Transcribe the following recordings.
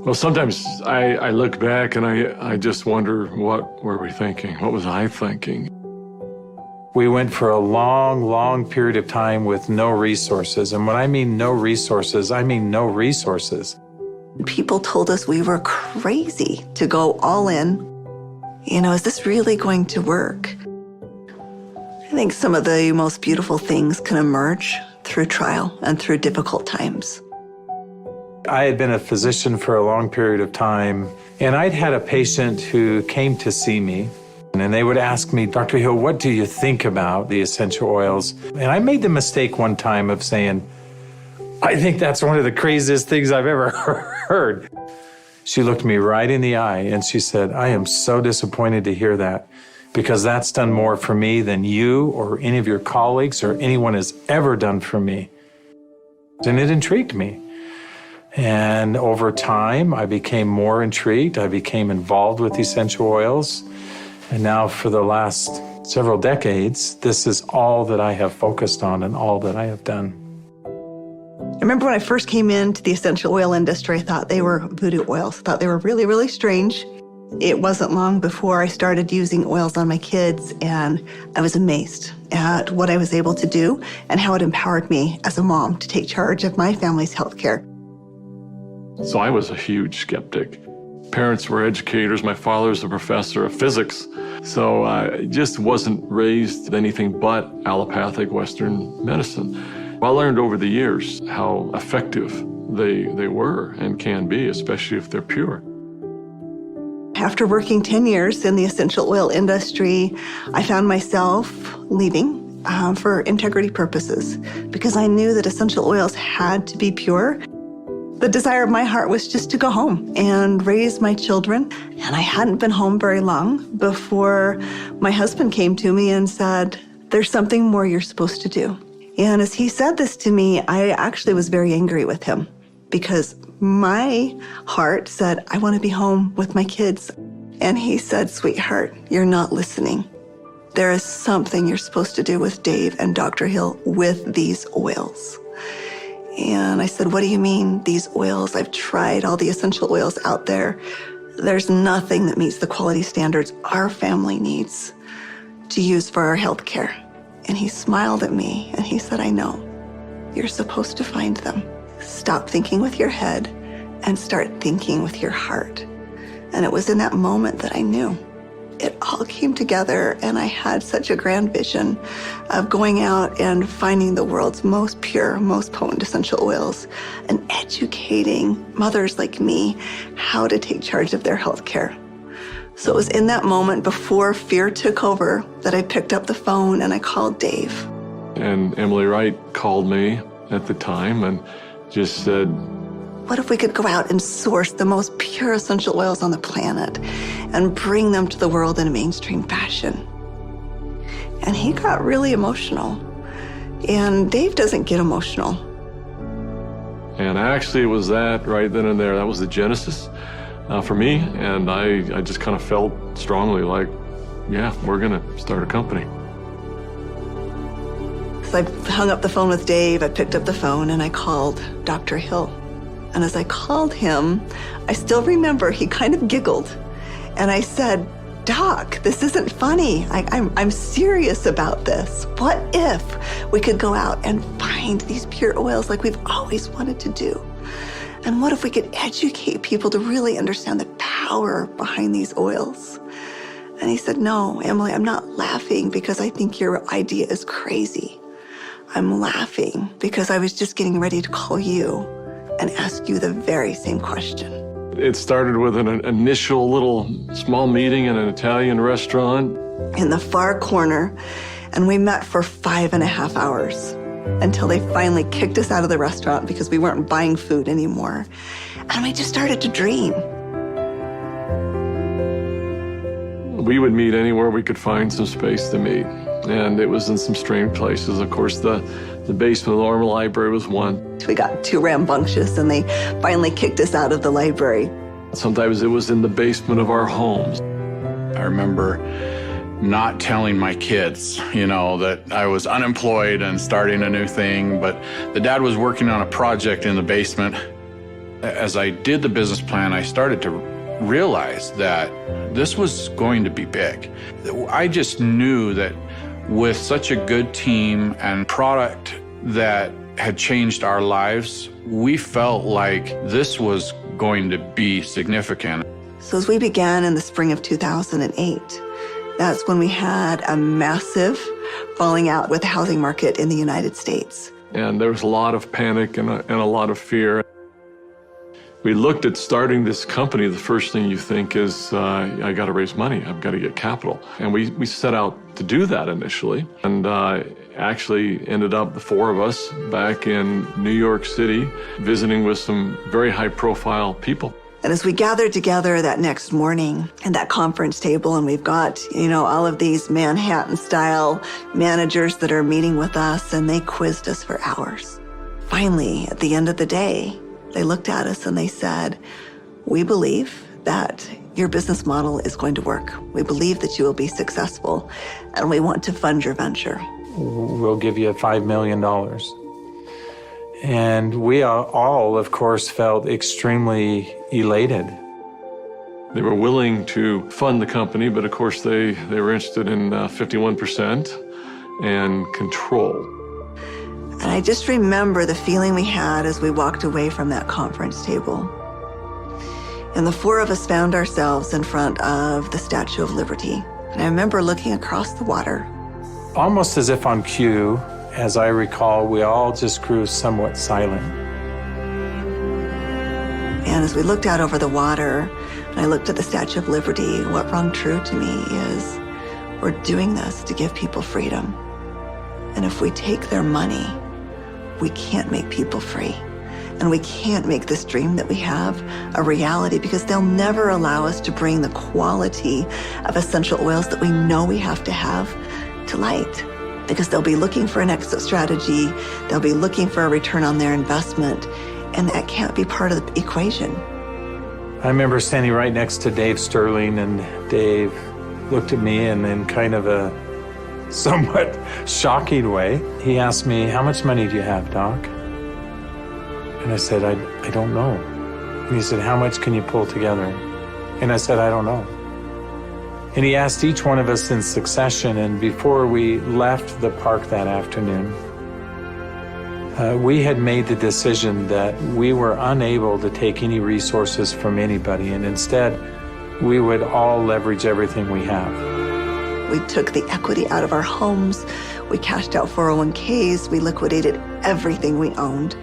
Well, sometimes I look back and I just wonder, what were we thinking? What was I thinking? We went for a long, long period of time with no resources. And when I mean no resources, I mean no resources. People told us we were crazy to go all in. You know, is this really going to work? I think some of the most beautiful things can emerge through trial and through difficult times. I had been a physician for a long period of time, and I'd had a patient who came to see me, and they would ask me, Dr. Hill, what do you think about the essential oils? And I made the mistake one time of saying, I think that's one of the craziest things I've ever heard. She looked me right in the eye and she said, I am so disappointed to hear that, because that's done more for me than you or any of your colleagues or anyone has ever done for me. And it intrigued me. And over time, I became more intrigued. I became involved with essential oils. And now for the last several decades, this is all that I have focused on and all that I have done. I remember when I first came into the essential oil industry, I thought they were voodoo oils. I thought they were really, really strange. It wasn't long before I started using oils on my kids, and I was amazed at what I was able to do and how it empowered me as a mom to take charge of my family's health care. So I was a huge skeptic. Parents were educators. My father was a professor of physics. So I just wasn't raised with anything but allopathic Western medicine. I learned over the years how effective they were and can be, especially if they're pure. After working 10 years in the essential oil industry, I found myself leaving for integrity purposes, because I knew that essential oils had to be pure. The desire of my heart was just to go home and raise my children. And I hadn't been home very long before my husband came to me and said, there's something more you're supposed to do. And as he said this to me, I actually was very angry with him, because my heart said, I want to be home with my kids. And he said, sweetheart, you're not listening. There is something you're supposed to do with Dave and Dr. Hill with these oils. And I said, what do you mean, these oils? I've tried all the essential oils out there. There's nothing that meets the quality standards our family needs to use for our health care. And he smiled at me and he said, I know. You're supposed to find them. Stop thinking with your head and start thinking with your heart. And it was in that moment that I knew. It all came together, and I had such a grand vision of going out and finding the world's most pure, most potent essential oils and educating mothers like me how to take charge of their health care. So it was in that moment, before fear took over, that I picked up the phone and I called Dave. And Emily Wright called me at the time and just said, what if we could go out and source the most pure essential oils on the planet and bring them to the world in a mainstream fashion? And he got really emotional. And Dave doesn't get emotional. And actually it was that right then and there. That was the genesis for me. And I just kind of felt strongly like, yeah, we're going to start a company. So I hung up the phone with Dave. I picked up the phone and I called Dr. Hill. And as I called him, I still remember he kind of giggled. And I said, Doc, this isn't funny. I'm serious about this. What if we could go out and find these pure oils like we've always wanted to do? And what if we could educate people to really understand the power behind these oils? And he said, no, Emily, I'm not laughing because I think your idea is crazy. I'm laughing because I was just getting ready to call you and ask you the very same question. It started with an initial little small meeting in an Italian restaurant. In the far corner, and we met for 5.5 hours until they finally kicked us out of the restaurant because we weren't buying food anymore. And we just started to dream. We would meet anywhere we could find some space to meet. And it was in some strange places. Of course, the basement of the Normal Library was one. We got too rambunctious and they finally kicked us out of the library. Sometimes it was in the basement of our homes. I remember not telling my kids, that I was unemployed and starting a new thing, but the dad was working on a project in the basement. As I did the business plan, I started to realize that this was going to be big. I just knew that with such a good team and product that had changed our lives, we felt like this was going to be significant. So as we began in the spring of 2008, that's when we had a massive falling out with the housing market in the United States. And there was a lot of panic and a lot of fear. We looked at starting this company. The first thing you think is, I got to raise money. I've got to get capital. And we set out to do that initially. And actually ended up, the four of us, back in New York City, visiting with some very high-profile people. And as we gathered together that next morning at that conference table, and we've got, all of these Manhattan-style managers that are meeting with us, and they quizzed us for hours. Finally, at the end of the day, they looked at us and they said, "We believe that your business model is going to work. We believe that you will be successful, and we want to fund your venture. We'll give you $5 million. And we all, of course, felt extremely elated. They were willing to fund the company, but of course they were interested in 51% and control. And I just remember the feeling we had as we walked away from that conference table. And the four of us found ourselves in front of the Statue of Liberty. And I remember looking across the water. Almost as if on cue, as I recall, we all just grew somewhat silent. And as we looked out over the water, and I looked at the Statue of Liberty, what rung true to me is we're doing this to give people freedom. And if we take their money, we can't make people free. And we can't make this dream that we have a reality, because they'll never allow us to bring the quality of essential oils that we know we have to have to light. Because they'll be looking for an exit strategy, they'll be looking for a return on their investment, and that can't be part of the equation. I remember standing right next to Dave Sterling, and Dave looked at me and in kind of a somewhat shocking way, he asked me, "How much money do you have, Doc?" And I said, I don't know. And he said, "How much can you pull together?" And I said, "I don't know." And he asked each one of us in succession, and before we left the park that afternoon, we had made the decision that we were unable to take any resources from anybody, and instead, we would all leverage everything we have. We took the equity out of our homes, we cashed out 401ks, we liquidated everything we owned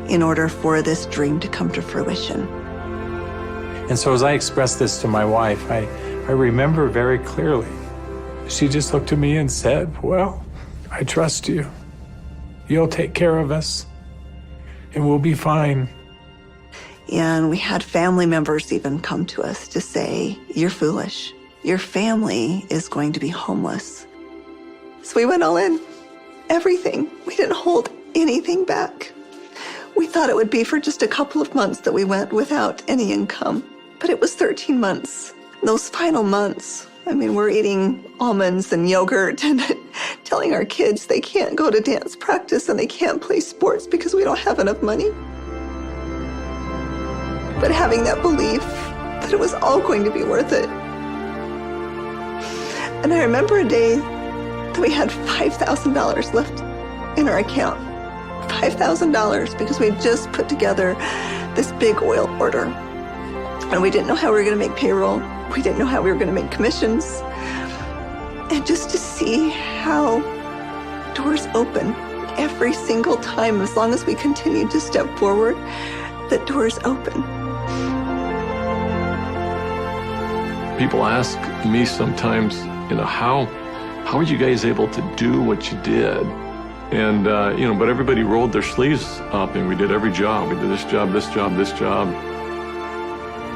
in order for this dream to come to fruition. And so as I expressed this to my wife, I remember very clearly, she just looked at me and said, "Well, I trust you. You'll take care of us, and we'll be fine." And we had family members even come to us to say, "You're foolish. Your family is going to be homeless." So we went all in, everything. We didn't hold anything back. We thought it would be for just a couple of months that we went without any income, but it was 13 months. Those final months, we're eating almonds and yogurt and telling our kids they can't go to dance practice and they can't play sports because we don't have enough money. But having that belief that it was all going to be worth it. And I remember a day that we had $5,000 left in our account. $5,000 because we had just put together this big oil order. And we didn't know how we were going to make payroll. We didn't know how we were going to make commissions. And just to see how doors open every single time, as long as we continued to step forward, that doors open. People ask me sometimes, how are you guys able to do what you did? And, but everybody rolled their sleeves up and we did every job. We did this job, this job, this job.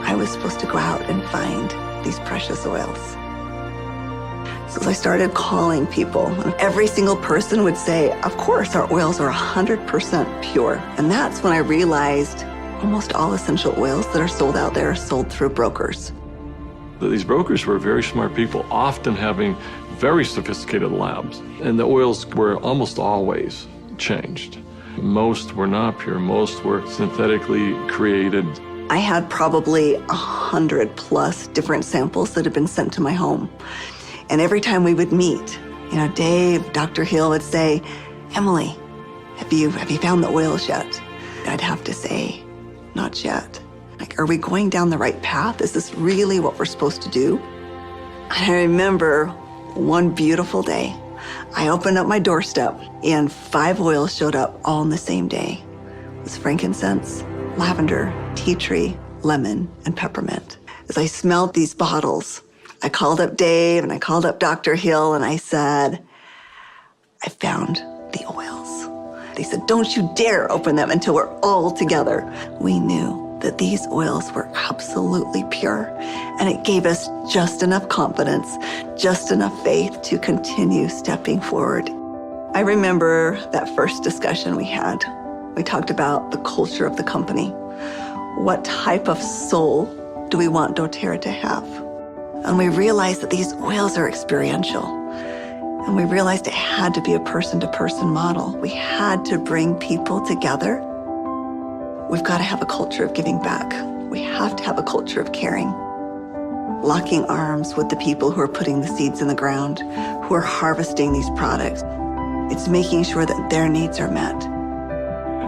I was supposed to go out and find these precious oils. So as I started calling people, every single person would say, "Of course, our oils are 100% pure." And that's when I realized almost all essential oils that are sold out there are sold through brokers. These brokers were very smart people, often having very sophisticated labs. And the oils were almost always changed. Most were not pure, most were synthetically created. I had probably 100+ different samples that had been sent to my home. And every time we would meet, Dave, Dr. Hill would say, Emily, have you found the oils yet? I'd have to say, not yet. Like, are we going down the right path? Is this really what we're supposed to do? And I remember one beautiful day, I opened up my doorstep and 5 oils showed up all in the same day. It was frankincense, lavender, tea tree, lemon, and peppermint. As I smelled these bottles, I called up Dave and I called up Dr. Hill and I said, I found the oils. They said, don't you dare open them until we're all together. We knew that these oils were absolutely pure, and it gave us just enough confidence, just enough faith to continue stepping forward. I remember that first discussion we had. We talked about the culture of the company. What type of soul do we want doTERRA to have? And we realized that these oils are experiential. And we realized it had to be a person-to-person model. We had to bring people together. We've got to have a culture of giving back. We have to have a culture of caring. Locking arms with the people who are putting the seeds in the ground, who are harvesting these products. It's making sure that their needs are met.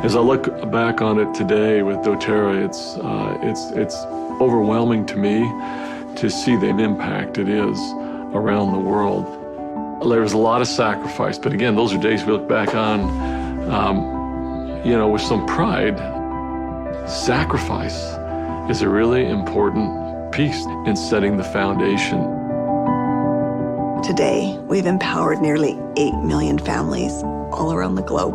As I look back on it today with doTERRA, it's overwhelming to me to see the impact it is around the world. There was a lot of sacrifice, but again, those are days we look back on, with some pride. Sacrifice is a really important piece in setting the foundation. Today, we've empowered nearly 8 million families all around the globe.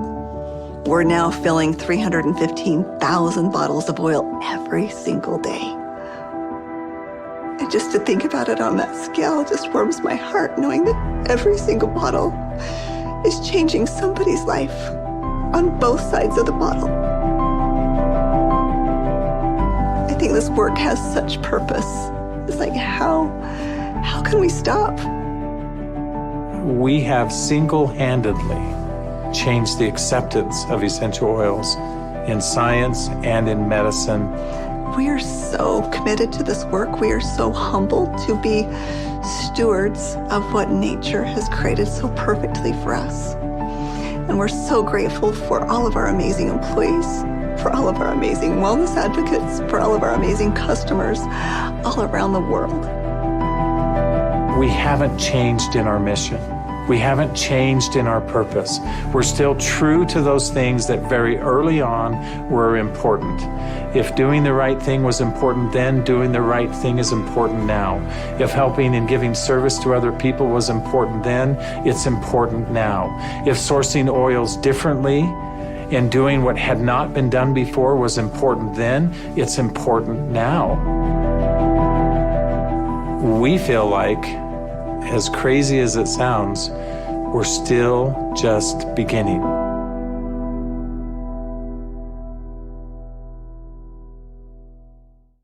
We're now filling 315,000 bottles of oil every single day. And just to think about it on that scale just warms my heart, knowing that every single bottle is changing somebody's life on both sides of the bottle. I think this work has such purpose. It's like, how can we stop? We have single-handedly changed the acceptance of essential oils in science and in medicine. We are so committed to this work. We are so humbled to be stewards of what nature has created so perfectly for us. And we're so grateful for all of our amazing employees, for all of our amazing wellness advocates, for all of our amazing customers all around the world. We haven't changed in our mission. We haven't changed in our purpose. We're still true to those things that very early on were important. If doing the right thing was important then, doing the right thing is important now. If helping and giving service to other people was important then, it's important now. If sourcing oils differently and doing what had not been done before was important then, it's important now. We feel like, as crazy as it sounds, we're still just beginning.